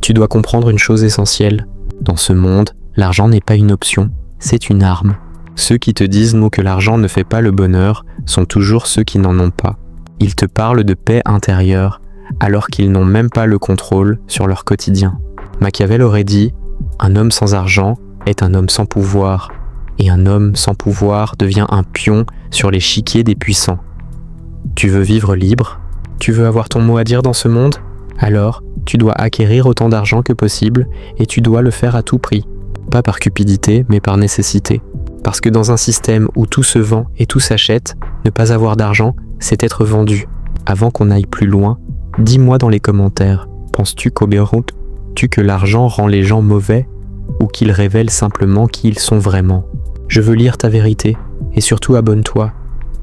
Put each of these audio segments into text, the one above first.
Tu dois comprendre une chose essentielle. Dans ce monde, l'argent n'est pas une option, c'est une arme. Ceux qui te disent non que l'argent ne fait pas le bonheur sont toujours ceux qui n'en ont pas. Ils te parlent de paix intérieure, alors qu'ils n'ont même pas le contrôle sur leur quotidien. Machiavel aurait dit « Un homme sans argent est un homme sans pouvoir, et un homme sans pouvoir devient un pion sur l'échiquier des puissants. » Tu veux vivre libre? Tu veux avoir ton mot à dire dans ce monde? Alors, tu dois acquérir autant d'argent que possible, et tu dois le faire à tout prix. Pas par cupidité, mais par nécessité. Parce que dans un système où tout se vend et tout s'achète, ne pas avoir d'argent, c'est être vendu. Avant qu'on aille plus loin, dis-moi dans les commentaires, penses-tu que l'argent rend les gens mauvais ou qu'il révèle simplement qui ils sont vraiment? Je veux lire ta vérité et surtout abonne-toi,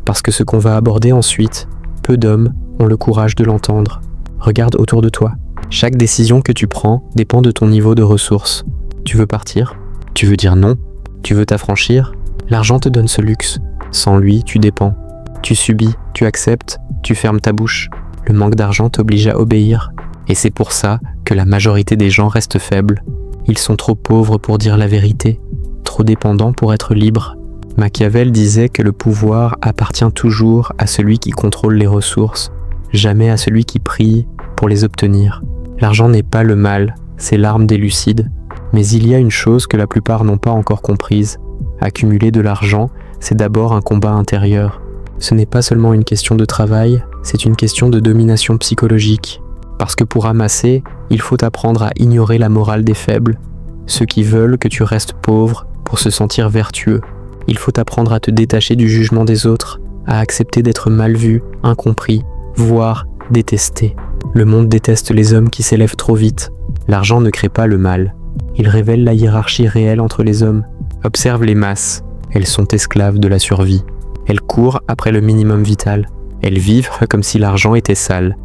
parce que ce qu'on va aborder ensuite, peu d'hommes ont le courage de l'entendre. Regarde autour de toi. Chaque décision que tu prends dépend de ton niveau de ressources. Tu veux partir? Tu veux dire non? Tu veux t'affranchir? L'argent te donne ce luxe. Sans lui, tu dépends. Tu subis, tu acceptes, tu fermes ta bouche. Le manque d'argent t'oblige à obéir. Et c'est pour ça que la majorité des gens restent faibles. Ils sont trop pauvres pour dire la vérité, trop dépendants pour être libres. Machiavel disait que le pouvoir appartient toujours à celui qui contrôle les ressources, jamais à celui qui prie pour les obtenir. L'argent n'est pas le mal, c'est l'arme des lucides. Mais il y a une chose que la plupart n'ont pas encore comprise. Accumuler de l'argent, c'est d'abord un combat intérieur. Ce n'est pas seulement une question de travail, c'est une question de domination psychologique. Parce que pour amasser, il faut apprendre à ignorer la morale des faibles, ceux qui veulent que tu restes pauvre pour se sentir vertueux. Il faut apprendre à te détacher du jugement des autres, à accepter d'être mal vu, incompris, voire détesté. Le monde déteste les hommes qui s'élèvent trop vite. L'argent ne crée pas le mal. Il révèle la hiérarchie réelle entre les hommes. Observe les masses. Elles sont esclaves de la survie. Elles courent après le minimum vital. Elles vivent comme si l'argent était sale,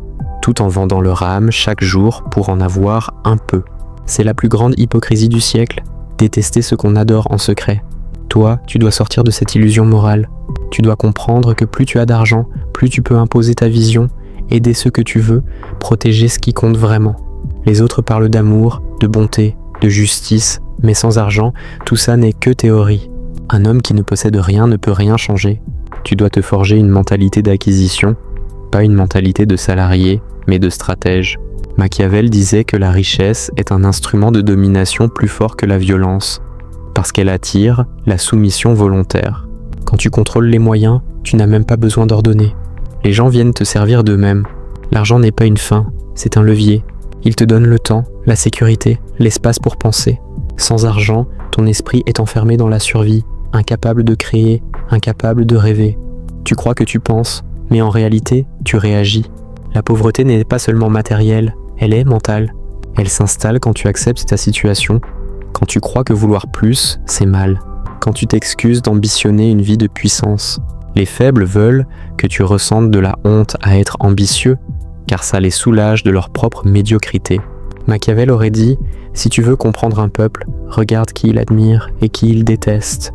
tout en vendant leur âme chaque jour pour en avoir un peu. C'est la plus grande hypocrisie du siècle, détester ce qu'on adore en secret. Toi, tu dois sortir de cette illusion morale. Tu dois comprendre que plus tu as d'argent, plus tu peux imposer ta vision, aider ceux que tu veux, protéger ce qui compte vraiment. Les autres parlent d'amour, de bonté, de justice, mais sans argent, tout ça n'est que théorie. Un homme qui ne possède rien ne peut rien changer. Tu dois te forger une mentalité d'acquisition, pas une mentalité de salarié, mais de stratège. Machiavel disait que la richesse est un instrument de domination plus fort que la violence, parce qu'elle attire la soumission volontaire. Quand tu contrôles les moyens, tu n'as même pas besoin d'ordonner. Les gens viennent te servir d'eux-mêmes. L'argent n'est pas une fin, c'est un levier. Il te donne le temps, la sécurité, l'espace pour penser. Sans argent, ton esprit est enfermé dans la survie, incapable de créer, incapable de rêver. Tu crois que tu penses, mais en réalité, tu réagis. La pauvreté n'est pas seulement matérielle, elle est mentale. Elle s'installe quand tu acceptes ta situation, quand tu crois que vouloir plus, c'est mal, quand tu t'excuses d'ambitionner une vie de puissance. Les faibles veulent que tu ressentes de la honte à être ambitieux, car ça les soulage de leur propre médiocrité. Machiavel aurait dit « Si tu veux comprendre un peuple, regarde qui il admire et qui il déteste. »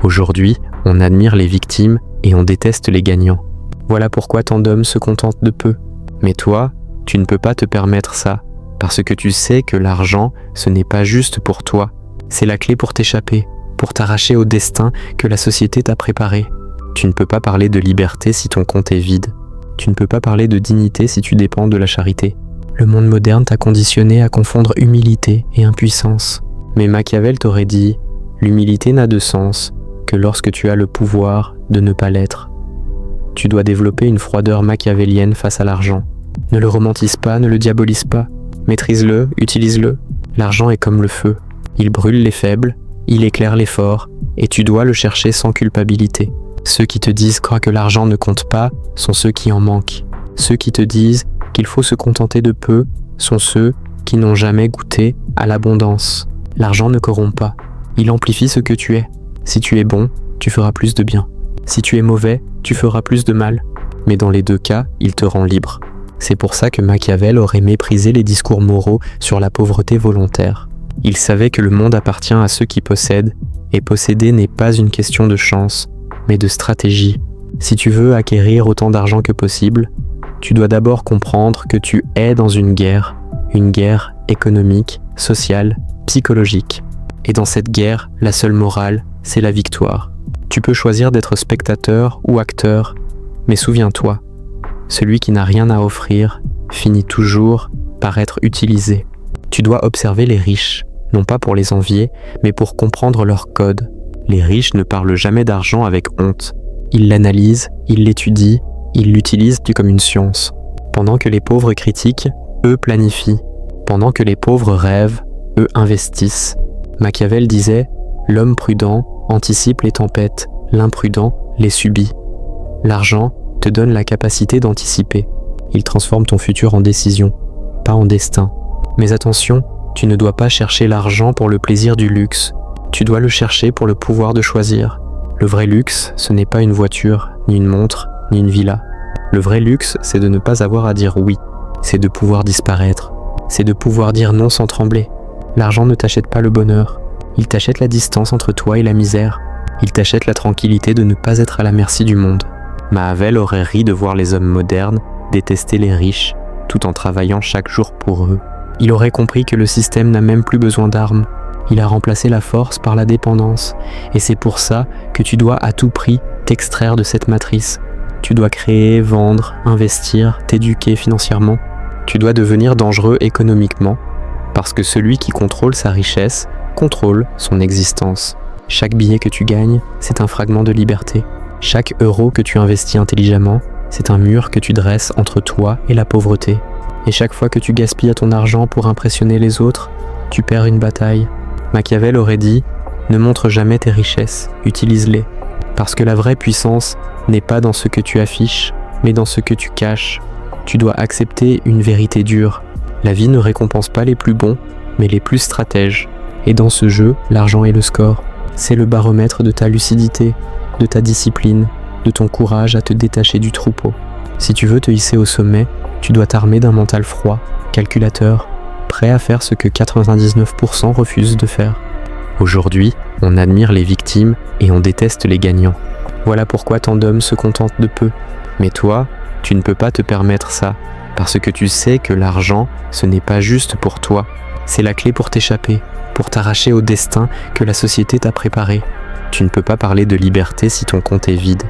Aujourd'hui, on admire les victimes et on déteste les gagnants. Voilà pourquoi tant d'hommes se contentent de peu. Mais toi, tu ne peux pas te permettre ça, parce que tu sais que l'argent, ce n'est pas juste pour toi. C'est la clé pour t'échapper, pour t'arracher au destin que la société t'a préparé. Tu ne peux pas parler de liberté si ton compte est vide. Tu ne peux pas parler de dignité si tu dépends de la charité. Le monde moderne t'a conditionné à confondre humilité et impuissance. Mais Machiavel t'aurait dit « L'humilité n'a de sens que lorsque tu as le pouvoir de ne pas l'être. » Tu dois développer une froideur machiavélienne face à l'argent. Ne le romantise pas, ne le diabolise pas. Maîtrise-le, utilise-le. L'argent est comme le feu. Il brûle les faibles, il éclaire les forts, et tu dois le chercher sans culpabilité. Ceux qui te disent croient que l'argent ne compte pas sont ceux qui en manquent. Ceux qui te disent qu'il faut se contenter de peu sont ceux qui n'ont jamais goûté à l'abondance. L'argent ne corrompt pas. Il amplifie ce que tu es. Si tu es bon, tu feras plus de bien. Si tu es mauvais, tu feras plus de mal. Mais dans les deux cas, il te rend libre. C'est pour ça que Machiavel aurait méprisé les discours moraux sur la pauvreté volontaire. Il savait que le monde appartient à ceux qui possèdent, et posséder n'est pas une question de chance, mais de stratégie. Si tu veux acquérir autant d'argent que possible, tu dois d'abord comprendre que tu es dans une guerre une guerre économique, sociale, psychologique. Et dans cette guerre, la seule morale, c'est la victoire. Tu peux choisir d'être spectateur ou acteur, mais souviens-toi, celui qui n'a rien à offrir finit toujours par être utilisé. Tu dois observer les riches, non pas pour les envier, mais pour comprendre leur code. Les riches ne parlent jamais d'argent avec honte. Ils l'analysent, ils l'étudient, ils l'utilisent comme une science. Pendant que les pauvres critiquent, eux planifient. Pendant que les pauvres rêvent, eux investissent. Machiavel disait « L'homme prudent anticipe les tempêtes, l'imprudent les subit. » L'argent te donne la capacité d'anticiper. Il transforme ton futur en décision, pas en destin. Mais attention, tu ne dois pas chercher l'argent pour le plaisir du luxe. Tu dois le chercher pour le pouvoir de choisir. Le vrai luxe, ce n'est pas une voiture, ni une montre, ni une villa. Le vrai luxe, c'est de ne pas avoir à dire oui. C'est de pouvoir disparaître. C'est de pouvoir dire non sans trembler. L'argent ne t'achète pas le bonheur. Il t'achète la distance entre toi et la misère. Il t'achète la tranquillité de ne pas être à la merci du monde. Machiavel aurait ri de voir les hommes modernes détester les riches, tout en travaillant chaque jour pour eux. Il aurait compris que le système n'a même plus besoin d'armes. Il a remplacé la force par la dépendance. Et c'est pour ça que tu dois à tout prix t'extraire de cette matrice. Tu dois créer, vendre, investir, t'éduquer financièrement. Tu dois devenir dangereux économiquement, parce que celui qui contrôle sa richesse contrôle son existence. Chaque billet que tu gagnes, c'est un fragment de liberté. Chaque euro que tu investis intelligemment, c'est un mur que tu dresses entre toi et la pauvreté. Et chaque fois que tu gaspilles ton argent pour impressionner les autres, tu perds une bataille. Machiavel aurait dit « Ne montre jamais tes richesses, utilise-les. » Parce que la vraie puissance n'est pas dans ce que tu affiches, mais dans ce que tu caches. Tu dois accepter une vérité dure. La vie ne récompense pas les plus bons, mais les plus stratèges. Et dans ce jeu, l'argent est le score. C'est le baromètre de ta lucidité, de ta discipline, de ton courage à te détacher du troupeau. Si tu veux te hisser au sommet, tu dois t'armer d'un mental froid, calculateur, prêt à faire ce que 99% refusent de faire. Aujourd'hui, on admire les victimes et on déteste les gagnants. Voilà pourquoi tant d'hommes se contentent de peu. Mais toi, tu ne peux pas te permettre ça, parce que tu sais que l'argent, ce n'est pas juste pour toi. C'est la clé pour t'échapper, pour t'arracher au destin que la société t'a préparé. Tu ne peux pas parler de liberté si ton compte est vide.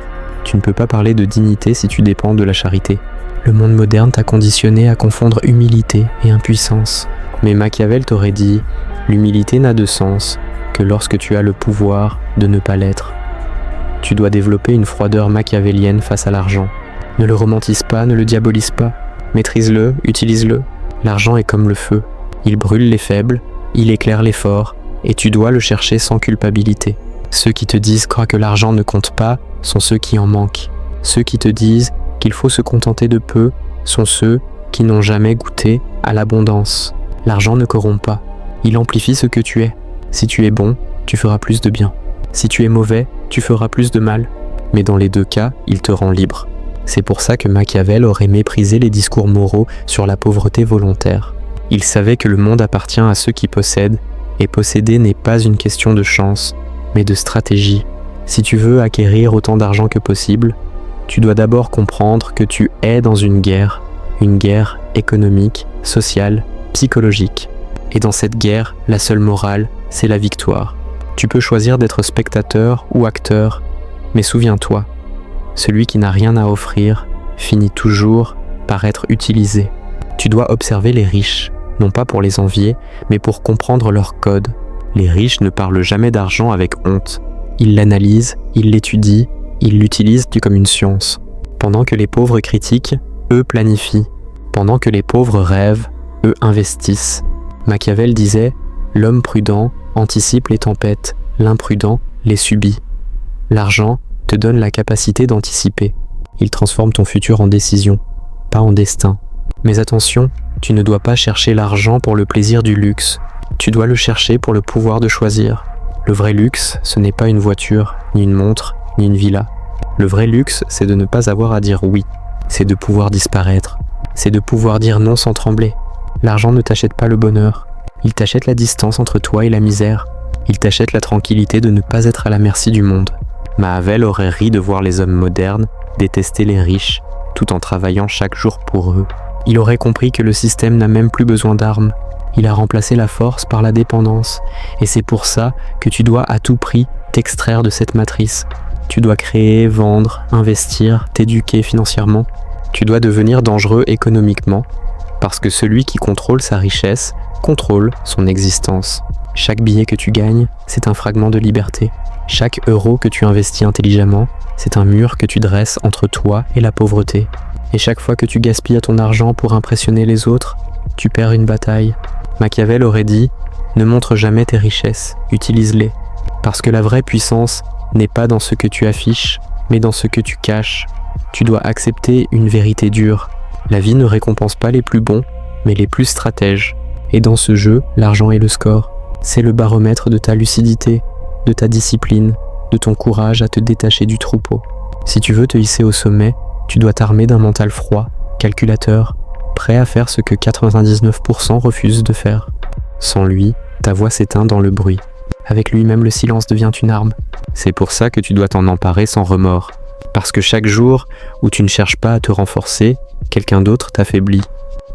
Tu ne peux pas parler de dignité si tu dépends de la charité. Le monde moderne t'a conditionné à confondre humilité et impuissance. Mais Machiavel t'aurait dit « L'humilité n'a de sens que lorsque tu as le pouvoir de ne pas l'être. » Tu dois développer une froideur machiavélienne face à l'argent. Ne le romantise pas, ne le diabolise pas. Maîtrise-le, utilise-le. L'argent est comme le feu. Il brûle les faibles, il éclaire les forts, et tu dois le chercher sans culpabilité. Ceux qui te disent que l'argent ne compte pas sont ceux qui en manquent. Ceux qui te disent qu'il faut se contenter de peu sont ceux qui n'ont jamais goûté à l'abondance. L'argent ne corrompt pas. Il amplifie ce que tu es. Si tu es bon, tu feras plus de bien. Si tu es mauvais, tu feras plus de mal. Mais dans les deux cas, il te rend libre. C'est pour ça que Machiavel aurait méprisé les discours moraux sur la pauvreté volontaire. Il savait que le monde appartient à ceux qui possèdent, et posséder n'est pas une question de chance, mais de stratégie. Si tu veux acquérir autant d'argent que possible, tu dois d'abord comprendre que tu es dans une guerre économique, sociale, psychologique. Et dans cette guerre, la seule morale, c'est la victoire. Tu peux choisir d'être spectateur ou acteur, mais souviens-toi, celui qui n'a rien à offrir finit toujours par être utilisé. Tu dois observer les riches, non pas pour les envier, mais pour comprendre leur code. Les riches ne parlent jamais d'argent avec honte. Ils l'analysent, ils l'étudient, ils l'utilisent comme une science. Pendant que les pauvres critiquent, eux planifient. Pendant que les pauvres rêvent, eux investissent. Machiavel disait « L'homme prudent anticipe les tempêtes, l'imprudent les subit. » L'argent te donne la capacité d'anticiper. Il transforme ton futur en décision, pas en destin. Mais attention, tu ne dois pas chercher l'argent pour le plaisir du luxe. Tu dois le chercher pour le pouvoir de choisir. Le vrai luxe, ce n'est pas une voiture, ni une montre, ni une villa. Le vrai luxe, c'est de ne pas avoir à dire oui. C'est de pouvoir disparaître. C'est de pouvoir dire non sans trembler. L'argent ne t'achète pas le bonheur. Il t'achète la distance entre toi et la misère. Il t'achète la tranquillité de ne pas être à la merci du monde. Machiavel aurait ri de voir les hommes modernes détester les riches, tout en travaillant chaque jour pour eux. Il aurait compris que le système n'a même plus besoin d'armes. Il a remplacé la force par la dépendance. Et c'est pour ça que tu dois à tout prix t'extraire de cette matrice. Tu dois créer, vendre, investir, t'éduquer financièrement. Tu dois devenir dangereux économiquement. Parce que celui qui contrôle sa richesse contrôle son existence. Chaque billet que tu gagnes, c'est un fragment de liberté. Chaque euro que tu investis intelligemment, c'est un mur que tu dresses entre toi et la pauvreté. Et chaque fois que tu gaspilles ton argent pour impressionner les autres, tu perds une bataille. Machiavel aurait dit « Ne montre jamais tes richesses, utilise-les. » Parce que la vraie puissance n'est pas dans ce que tu affiches, mais dans ce que tu caches. Tu dois accepter une vérité dure. La vie ne récompense pas les plus bons, mais les plus stratèges. Et dans ce jeu, l'argent est le score. C'est le baromètre de ta lucidité, de ta discipline, de ton courage à te détacher du troupeau. Si tu veux te hisser au sommet, tu dois t'armer d'un mental froid, calculateur, prêt à faire ce que 99% refusent de faire. Sans lui, ta voix s'éteint dans le bruit. Avec lui, même le silence devient une arme. C'est pour ça que tu dois t'en emparer sans remords. Parce que chaque jour où tu ne cherches pas à te renforcer, quelqu'un d'autre t'affaiblit.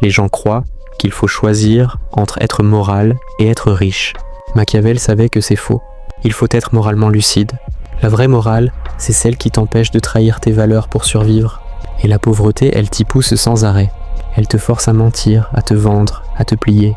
Les gens croient qu'il faut choisir entre être moral et être riche. Machiavel savait que c'est faux. Il faut être moralement lucide. La vraie morale, c'est celle qui t'empêche de trahir tes valeurs pour survivre. Et la pauvreté, elle t'y pousse sans arrêt. Elle te force à mentir, à te vendre, à te plier.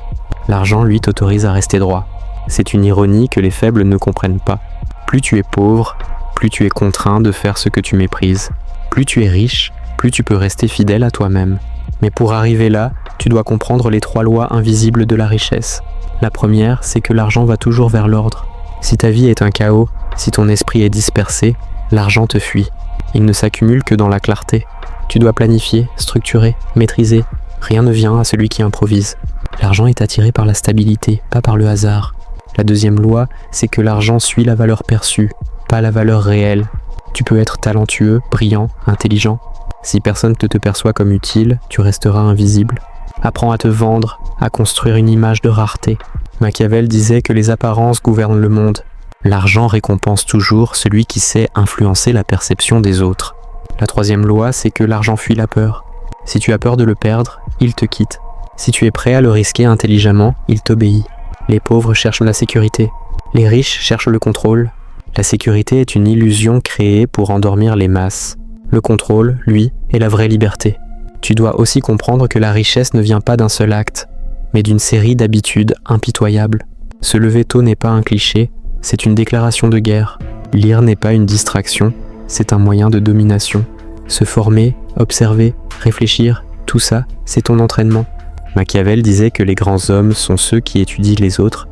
L'argent, lui, t'autorise à rester droit. C'est une ironie que les faibles ne comprennent pas. Plus tu es pauvre, plus tu es contraint de faire ce que tu méprises. Plus tu es riche, plus tu peux rester fidèle à toi-même. Mais pour arriver là, tu dois comprendre les 3 lois invisibles de la richesse. La première, c'est que l'argent va toujours vers l'ordre. Si ta vie est un chaos, si ton esprit est dispersé, l'argent te fuit. Il ne s'accumule que dans la clarté. Tu dois planifier, structurer, maîtriser. Rien ne vient à celui qui improvise. L'argent est attiré par la stabilité, pas par le hasard. La deuxième loi, c'est que l'argent suit la valeur perçue, pas la valeur réelle. Tu peux être talentueux, brillant, intelligent. Si personne ne te perçoit comme utile, tu resteras invisible. Apprends à te vendre, à construire une image de rareté. Machiavel disait que les apparences gouvernent le monde. L'argent récompense toujours celui qui sait influencer la perception des autres. La troisième loi, c'est que l'argent fuit la peur. Si tu as peur de le perdre, il te quitte. Si tu es prêt à le risquer intelligemment, il t'obéit. Les pauvres cherchent la sécurité. Les riches cherchent le contrôle. La sécurité est une illusion créée pour endormir les masses. Le contrôle, lui, est la vraie liberté. Tu dois aussi comprendre que la richesse ne vient pas d'un seul acte, mais d'une série d'habitudes impitoyables. Se lever tôt n'est pas un cliché, c'est une déclaration de guerre. Lire n'est pas une distraction, c'est un moyen de domination. Se former, observer, réfléchir, tout ça, c'est ton entraînement. Machiavel disait que les grands hommes sont ceux qui étudient les autres,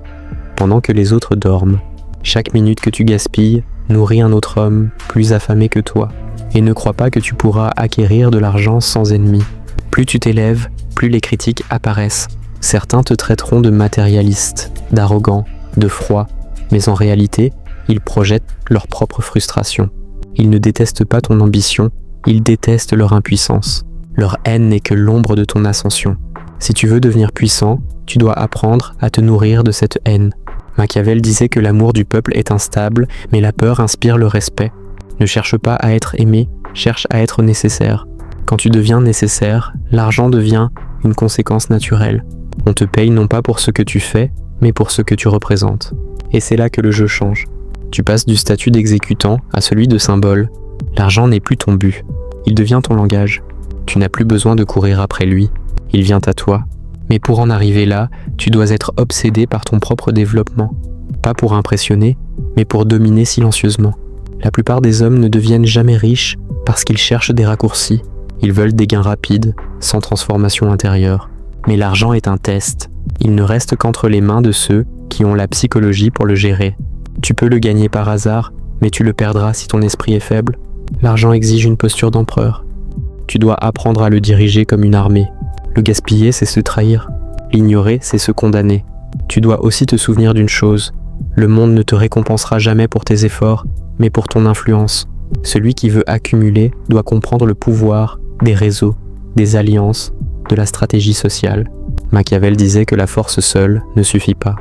pendant que les autres dorment. Chaque minute que tu gaspilles nourrit un autre homme plus affamé que toi. Et ne crois pas que tu pourras acquérir de l'argent sans ennemi. Plus tu t'élèves, plus les critiques apparaissent. Certains te traiteront de matérialiste, d'arrogant, de froid, mais en réalité, ils projettent leur propre frustration. Ils ne détestent pas ton ambition, ils détestent leur impuissance. Leur haine n'est que l'ombre de ton ascension. Si tu veux devenir puissant, tu dois apprendre à te nourrir de cette haine. Machiavel disait que l'amour du peuple est instable, mais la peur inspire le respect. Ne cherche pas à être aimé, cherche à être nécessaire. Quand tu deviens nécessaire, l'argent devient une conséquence naturelle. On te paye non pas pour ce que tu fais, mais pour ce que tu représentes. Et c'est là que le jeu change. Tu passes du statut d'exécutant à celui de symbole. L'argent n'est plus ton but, il devient ton langage. Tu n'as plus besoin de courir après lui, il vient à toi. Mais pour en arriver là, tu dois être obsédé par ton propre développement. Pas pour impressionner, mais pour dominer silencieusement. La plupart des hommes ne deviennent jamais riches parce qu'ils cherchent des raccourcis. Ils veulent des gains rapides, sans transformation intérieure. Mais l'argent est un test. Il ne reste qu'entre les mains de ceux qui ont la psychologie pour le gérer. Tu peux le gagner par hasard, mais tu le perdras si ton esprit est faible. L'argent exige une posture d'empereur. Tu dois apprendre à le diriger comme une armée. Le gaspiller, c'est se trahir. L'ignorer, c'est se condamner. Tu dois aussi te souvenir d'une chose. Le monde ne te récompensera jamais pour tes efforts, mais pour ton influence. Celui qui veut accumuler doit comprendre le pouvoir des réseaux, des alliances, de la stratégie sociale. Machiavel disait que la force seule ne suffit pas.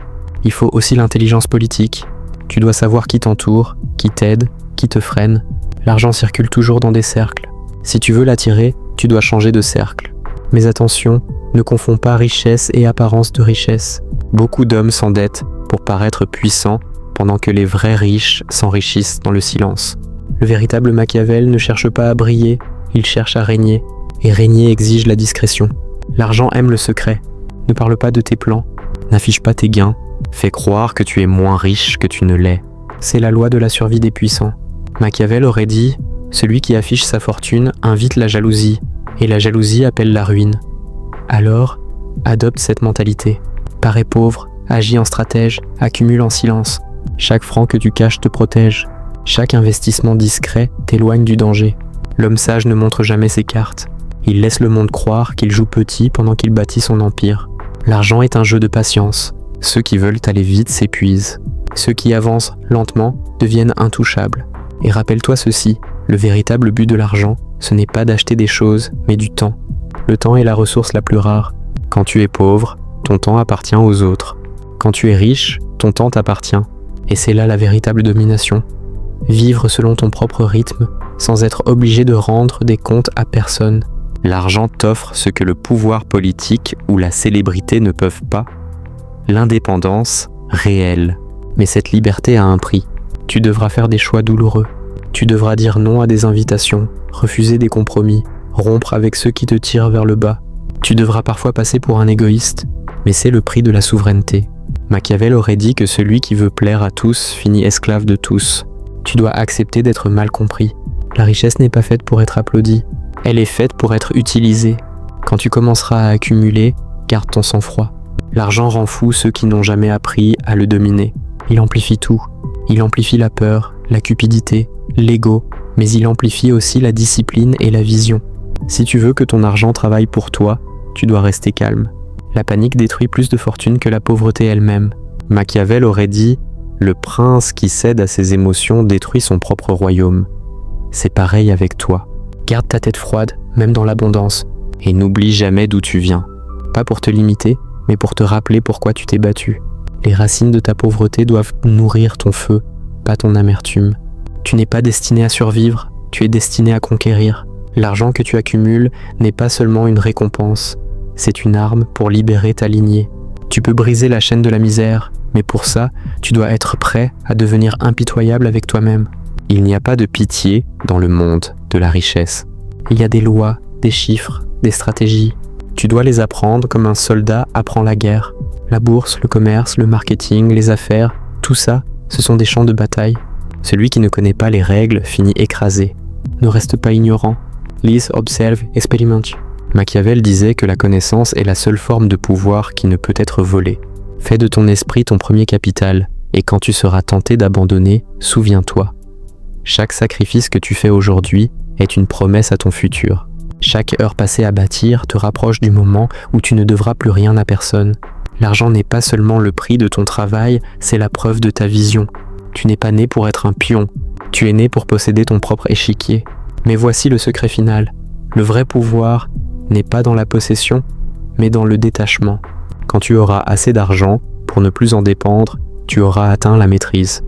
Il faut aussi l'intelligence politique. Tu dois savoir qui t'entoure, qui t'aide, qui te freine. L'argent circule toujours dans des cercles. Si tu veux l'attirer, tu dois changer de cercle. Mais attention, ne confonds pas richesse et apparence de richesse. Beaucoup d'hommes s'endettent pour paraître puissants, pendant que les vrais riches s'enrichissent dans le silence. Le véritable Machiavel ne cherche pas à briller, il cherche à régner, et régner exige la discrétion. L'argent aime le secret. Ne parle pas de tes plans, n'affiche pas tes gains, fais croire que tu es moins riche que tu ne l'es. C'est la loi de la survie des puissants. Machiavel aurait dit « Celui qui affiche sa fortune invite la jalousie, et la jalousie appelle la ruine. » Alors, adopte cette mentalité. Parais pauvre, agis en stratège, accumule en silence. Chaque franc que tu caches te protège. Chaque investissement discret t'éloigne du danger. L'homme sage ne montre jamais ses cartes. Il laisse le monde croire qu'il joue petit pendant qu'il bâtit son empire. L'argent est un jeu de patience. Ceux qui veulent aller vite s'épuisent. Ceux qui avancent lentement deviennent intouchables. Et rappelle-toi ceci, le véritable but de l'argent, ce n'est pas d'acheter des choses, mais du temps. Le temps est la ressource la plus rare. Quand tu es pauvre, ton temps appartient aux autres. Quand tu es riche, ton temps t'appartient. Et c'est là la véritable domination. Vivre selon ton propre rythme, sans être obligé de rendre des comptes à personne. L'argent t'offre ce que le pouvoir politique ou la célébrité ne peuvent pas. L'indépendance réelle. Mais cette liberté a un prix. Tu devras faire des choix douloureux. Tu devras dire non à des invitations, refuser des compromis, rompre avec ceux qui te tirent vers le bas. Tu devras parfois passer pour un égoïste, mais c'est le prix de la souveraineté. Machiavel aurait dit que celui qui veut plaire à tous finit esclave de tous. Tu dois accepter d'être mal compris. La richesse n'est pas faite pour être applaudie, elle est faite pour être utilisée. Quand tu commenceras à accumuler, garde ton sang-froid. L'argent rend fou ceux qui n'ont jamais appris à le dominer. Il amplifie tout. Il amplifie la peur, la cupidité, l'ego, mais il amplifie aussi la discipline et la vision. Si tu veux que ton argent travaille pour toi, tu dois rester calme. La panique détruit plus de fortune que la pauvreté elle-même. Machiavel aurait dit « Le prince qui cède à ses émotions détruit son propre royaume ». C'est pareil avec toi. Garde ta tête froide, même dans l'abondance, et n'oublie jamais d'où tu viens. Pas pour te limiter, mais pour te rappeler pourquoi tu t'es battu. Les racines de ta pauvreté doivent nourrir ton feu, pas ton amertume. Tu n'es pas destiné à survivre, tu es destiné à conquérir. L'argent que tu accumules n'est pas seulement une récompense, c'est une arme pour libérer ta lignée. Tu peux briser la chaîne de la misère, mais pour ça, tu dois être prêt à devenir impitoyable avec toi-même. Il n'y a pas de pitié dans le monde de la richesse. Il y a des lois, des chiffres, des stratégies. Tu dois les apprendre comme un soldat apprend la guerre. La bourse, le commerce, le marketing, les affaires, tout ça, ce sont des champs de bataille. Celui qui ne connaît pas les règles finit écrasé. Ne reste pas ignorant. Lis, observe, expérimente. Machiavel disait que la connaissance est la seule forme de pouvoir qui ne peut être volée. Fais de ton esprit ton premier capital, et quand tu seras tenté d'abandonner, souviens-toi. Chaque sacrifice que tu fais aujourd'hui est une promesse à ton futur. Chaque heure passée à bâtir te rapproche du moment où tu ne devras plus rien à personne. L'argent n'est pas seulement le prix de ton travail, c'est la preuve de ta vision. Tu n'es pas né pour être un pion, tu es né pour posséder ton propre échiquier. Mais voici le secret final. Le vrai pouvoir n'est pas dans la possession, mais dans le détachement. Quand tu auras assez d'argent pour ne plus en dépendre, tu auras atteint la maîtrise.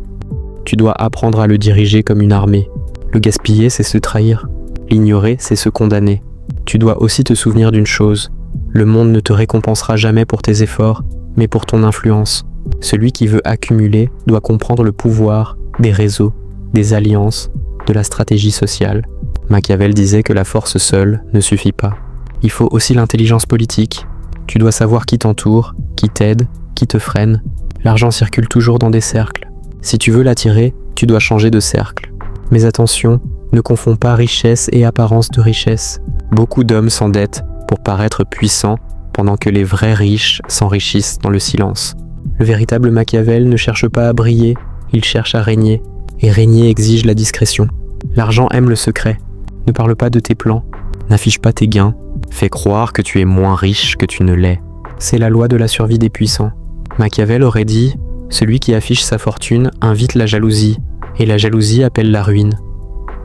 Tu dois apprendre à le diriger comme une armée. Le gaspiller, c'est se trahir. L'ignorer, c'est se condamner. Tu dois aussi te souvenir d'une chose. Le monde ne te récompensera jamais pour tes efforts, mais pour ton influence. Celui qui veut accumuler doit comprendre le pouvoir des réseaux, des alliances, de la stratégie sociale. Machiavel disait que la force seule ne suffit pas. Il faut aussi l'intelligence politique. Tu dois savoir qui t'entoure, qui t'aide, qui te freine. L'argent circule toujours dans des cercles. Si tu veux l'attirer, tu dois changer de cercle. Mais attention, ne confonds pas richesse et apparence de richesse. Beaucoup d'hommes s'endettent pour paraître puissants, pendant que les vrais riches s'enrichissent dans le silence. Le véritable Machiavel ne cherche pas à briller, il cherche à régner. Et régner exige la discrétion. L'argent aime le secret. Ne parle pas de tes plans, n'affiche pas tes gains, fais croire que tu es moins riche que tu ne l'es. C'est la loi de la survie des puissants. Machiavel aurait dit « Celui qui affiche sa fortune invite la jalousie, et la jalousie appelle la ruine. »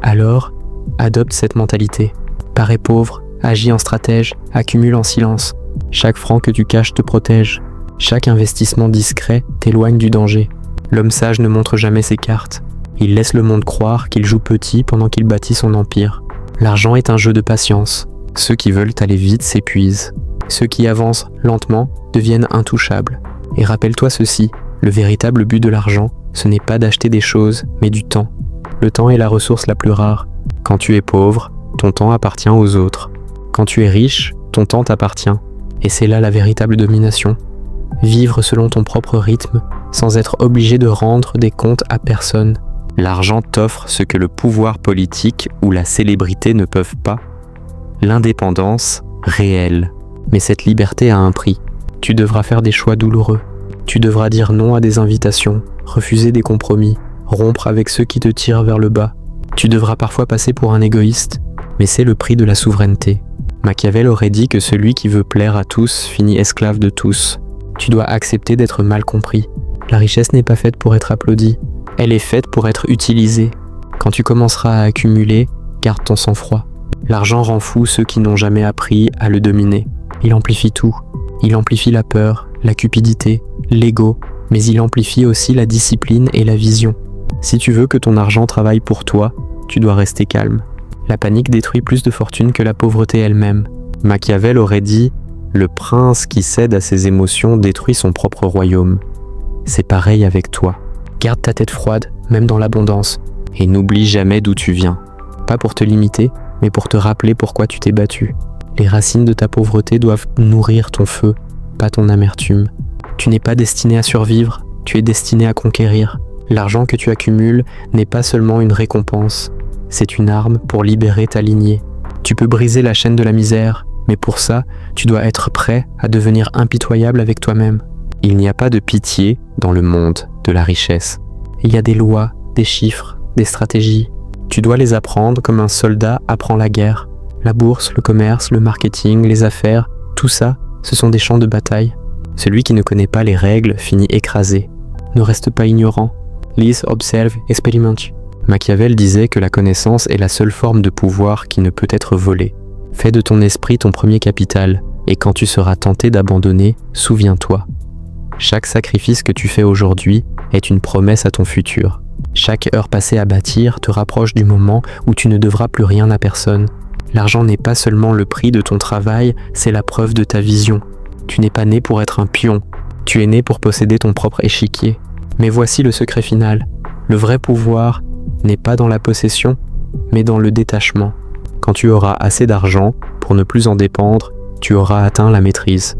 Alors, adopte cette mentalité. Parais pauvre, agis en stratège, accumule en silence. Chaque franc que tu caches te protège. Chaque investissement discret t'éloigne du danger. L'homme sage ne montre jamais ses cartes. Il laisse le monde croire qu'il joue petit pendant qu'il bâtit son empire. L'argent est un jeu de patience. Ceux qui veulent aller vite s'épuisent. Ceux qui avancent lentement deviennent intouchables. Et rappelle-toi ceci, le véritable but de l'argent, ce n'est pas d'acheter des choses, mais du temps. Le temps est la ressource la plus rare. Quand tu es pauvre, ton temps appartient aux autres. Quand tu es riche, ton temps t'appartient. Et c'est là la véritable domination. Vivre selon ton propre rythme, sans être obligé de rendre des comptes à personne. L'argent t'offre ce que le pouvoir politique ou la célébrité ne peuvent pas. L'indépendance réelle. Mais cette liberté a un prix. Tu devras faire des choix douloureux. Tu devras dire non à des invitations, refuser des compromis, rompre avec ceux qui te tirent vers le bas. Tu devras parfois passer pour un égoïste, mais c'est le prix de la souveraineté. Machiavel aurait dit que celui qui veut plaire à tous finit esclave de tous. Tu dois accepter d'être mal compris. La richesse n'est pas faite pour être applaudie, elle est faite pour être utilisée. Quand tu commenceras à accumuler, garde ton sang-froid. L'argent rend fou ceux qui n'ont jamais appris à le dominer. Il amplifie tout. Il amplifie la peur, la cupidité, l'ego, mais il amplifie aussi la discipline et la vision. Si tu veux que ton argent travaille pour toi, tu dois rester calme. La panique détruit plus de fortune que la pauvreté elle-même. Machiavel aurait dit « Le prince qui cède à ses émotions détruit son propre royaume ». C'est pareil avec toi. Garde ta tête froide, même dans l'abondance, et n'oublie jamais d'où tu viens. Pas pour te limiter, mais pour te rappeler pourquoi tu t'es battu. Les racines de ta pauvreté doivent nourrir ton feu, pas ton amertume. Tu n'es pas destiné à survivre, tu es destiné à conquérir. L'argent que tu accumules n'est pas seulement une récompense, c'est une arme pour libérer ta lignée. Tu peux briser la chaîne de la misère, mais pour ça, tu dois être prêt à devenir impitoyable avec toi-même. Il n'y a pas de pitié dans le monde de la richesse. Il y a des lois, des chiffres, des stratégies. Tu dois les apprendre comme un soldat apprend la guerre. La bourse, le commerce, le marketing, les affaires, tout ça, ce sont des champs de bataille. Celui qui ne connaît pas les règles finit écrasé. Ne reste pas ignorant. Lis, observe, expérimente. Machiavel disait que la connaissance est la seule forme de pouvoir qui ne peut être volée. Fais de ton esprit ton premier capital, et quand tu seras tenté d'abandonner, souviens-toi. Chaque sacrifice que tu fais aujourd'hui est une promesse à ton futur. Chaque heure passée à bâtir te rapproche du moment où tu ne devras plus rien à personne. L'argent n'est pas seulement le prix de ton travail, c'est la preuve de ta vision. Tu n'es pas né pour être un pion, tu es né pour posséder ton propre échiquier. Mais voici le secret final. Le vrai pouvoir n'est pas dans la possession, mais dans le détachement. Quand tu auras assez d'argent pour ne plus en dépendre, tu auras atteint la maîtrise.